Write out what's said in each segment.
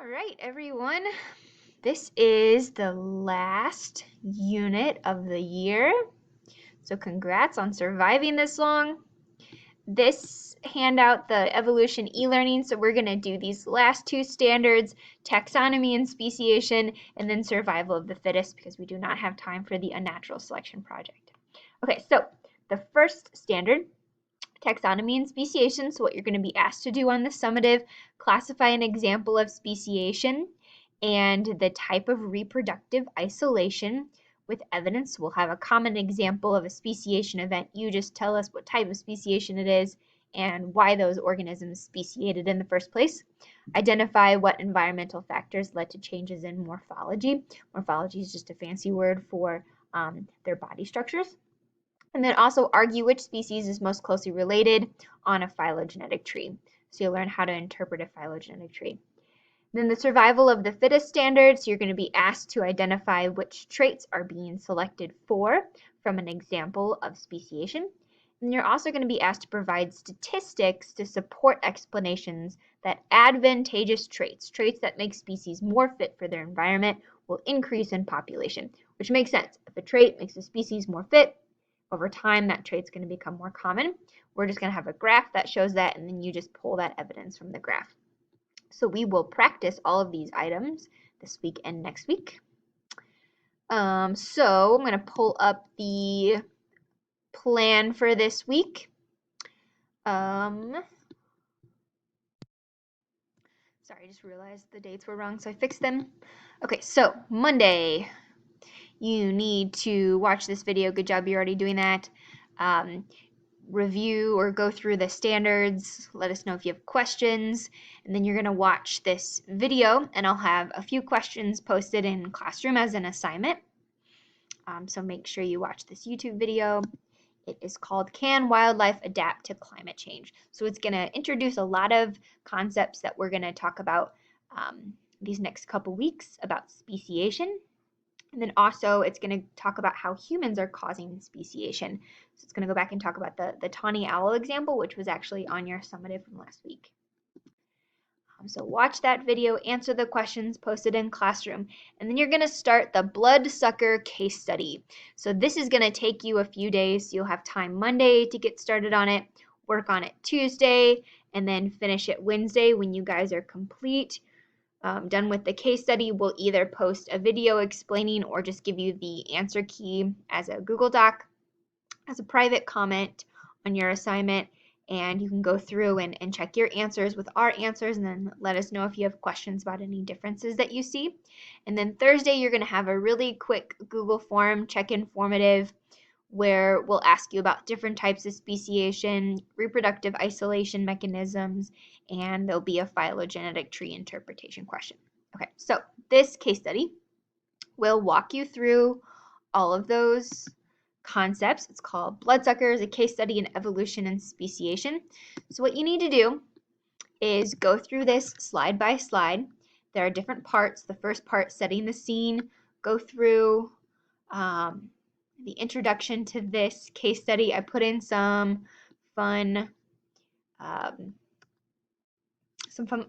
All right, everyone. This is the last unit of the year. So congrats on surviving this long. This handout, the evolution e-learning, so we're going to do these last two standards, taxonomy and speciation, and then survival of the fittest because we do not have time for the unnatural selection project. Okay, so the first standard, taxonomy and speciation. So what you're going to be asked to do on the summative, classify an example of speciation and the type of reproductive isolation with evidence. We'll have a common example of a speciation event. You just tell us what type of speciation it is and why those organisms speciated in the first place. Identify what environmental factors led to changes in morphology. Morphology is just a fancy word for their body structures. And then also argue which species is most closely related on a phylogenetic tree. So you'll learn how to interpret a phylogenetic tree. Then the survival of the fittest standard, so you're going to be asked to identify which traits are being selected for from an example of speciation. And you're also going to be asked to provide statistics to support explanations that advantageous traits that make species more fit for their environment, will increase in population, which makes sense. If a trait makes a species more fit, over time, that trait's going to become more common. We're just going to have a graph that shows that, and then you just pull that evidence from the graph. So we will practice all of these items this week and next week. So I'm going to pull up the plan for this week. Sorry, I just realized the dates were wrong, so I fixed them. Okay, so Monday, you need to watch this video. Good job, you're already doing that. Review or go through the standards. Let us know if you have questions. And then you're going to watch this video, and I'll have a few questions posted in Classroom as an assignment. So make sure you watch this YouTube video. It is called Can Wildlife Adapt to Climate Change? So it's going to introduce a lot of concepts that we're going to talk about these next couple weeks about speciation. And then also it's going to talk about how humans are causing speciation. So it's going to go back and talk about the tawny owl example, which was actually on your summative from last week. So watch that video, answer the questions posted in Classroom, and then you're going to start the bloodsucker case study. So this is going to take you a few days. So you'll have time Monday to get started on it, work on it Tuesday, and then finish it Wednesday when you guys are complete. Done with the case study, we'll either post a video explaining or just give you the answer key as a Google Doc, as a private comment on your assignment, and you can go through and check your answers with our answers and then let us know if you have questions about any differences that you see. And then Thursday, you're going to have a really quick Google form, check-in formative, where we'll ask you about different types of speciation, reproductive isolation mechanisms, and there'll be a phylogenetic tree interpretation question. Okay, so this case study will walk you through all of those concepts. It's called Bloodsuckers, a case study in evolution and speciation. So what you need to do is go through this slide by slide. There are different parts. The first part, setting the scene, go through the introduction to this case study. I put in some fun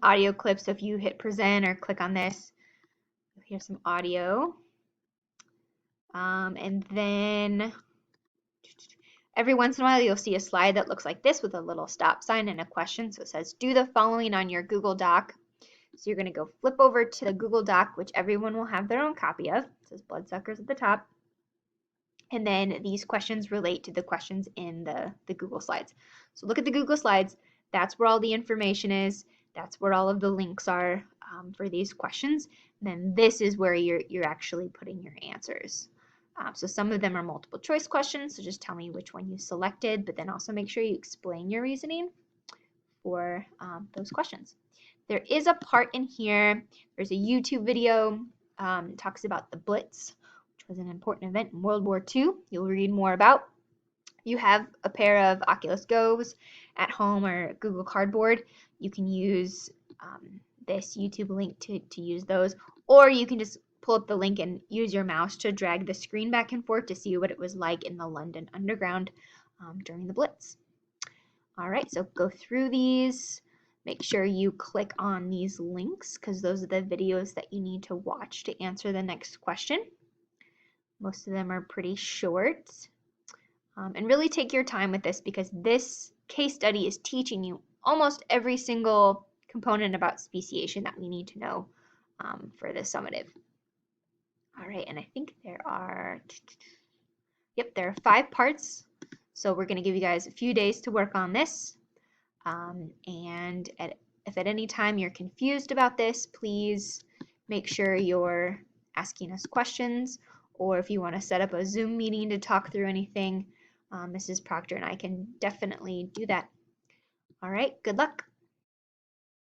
audio clips. So if you hit present or click on this, you'll hear some audio. And then every once in a while you'll see a slide that looks like this with a little stop sign and a question. So it says, do the following on your Google Doc. So you're going to go flip over to the Google Doc, which everyone will have their own copy of. It says Bloodsuckers at the top. And then these questions relate to the questions in the Google Slides. So look at the Google Slides. That's where all the information is. That's where all of the links are for these questions. And then this is where you're actually putting your answers. So some of them are multiple choice questions, so just tell me which one you selected, but then also make sure you explain your reasoning for those questions. There is a part in here, there's a YouTube video, it talks about the Blitz, which was an important event in World War II. You'll read more about. You have a pair of Oculus Go's at home or Google Cardboard. You can use this YouTube link to use those, or you can just pull up the link and use your mouse to drag the screen back and forth to see what it was like in the London Underground during the Blitz. All right, so go through these. Make sure you click on these links because those are the videos that you need to watch to answer the next question. Most of them are pretty short. And really take your time with this because this case study is teaching you almost every single component about speciation that we need to know for the summative. All right, and I think there are 5 parts. So we're going to give you guys a few days to work on this. And if at any time you're confused about this, please make sure you're asking us questions, or if you want to set up a Zoom meeting to talk through anything, Mrs. Proctor and I can definitely do that. All right, good luck.